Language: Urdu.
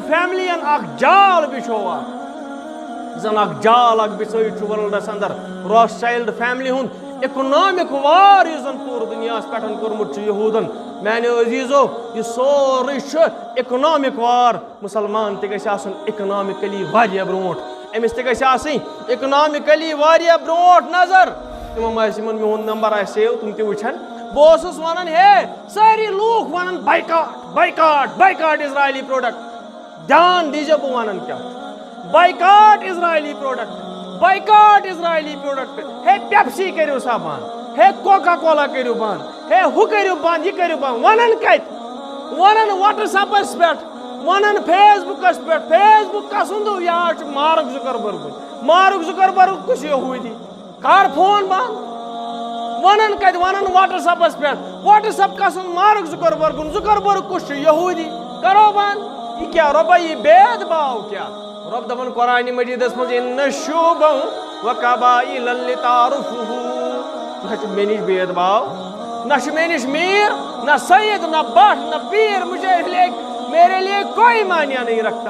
فیملی اخ جال بچھوا زن اخ جال اخ بچھت ورلڈس اندر راس چائلڈ فیملی ہند اکنامک وار اس زن پور دنیا پہ کورمت یہودن میانو عزیزو یہ سوری اکنامک وار مسلمان تہ گژھِ آسُن اکنامکلی واریاہ برونٛٹھ أمِس تہ گژھِ آسٕنۍ اکنامکلی واریاہ برونٛٹھ نظر تمن آسہِ یمن میون نمبر آسہِ سیو تم تہ وٕچھن بہٕ اوسُس ونان ہے سٲری لوٗکھ ونان بایکاٹ بایکاٹ بایکاٹ اسرائیلی پروڈکٹ دھیان دیجیے بہٕ ونان کیٛاہ بایکاٹ اسرائیلی پروڈکٹ بایکاٹ اسرائیلی پروڈکٹ ہے پیپسی کٔرِو سا بند ہے کوکا کولا کٔرِو بند ہے ہُہ کٔرِو بند یہِ کٔرِو بند ونان کتہِ ونان واٹس ایپس پٮ۪ٹھ ونان فیس بُکس پٮ۪ٹھ فیس بُک کسُنٛد یاد چھُ مارک زُکربرگُن مارک زُکربرگ کُس یہوٗدی کر فون بند ونان کتہِ ونان واٹس ایپس پٮ۪ٹھ واٹس ایپ کسُنٛد مارک زُکربرگُن زُکربرگ کُس چھُ یہوٗدی کرو بند یہ کیا رۄبا یہ بید باو کیا رب دپان قرآن مجیدس مز ان شوبا وقبائل لتعارفوا نہ چھ مے نش بید باو نہ چھ مے نش میر نہ سید نہ بٹ نہ پیر مجھے میرے لیے کوئی معنی نہیں رکھتا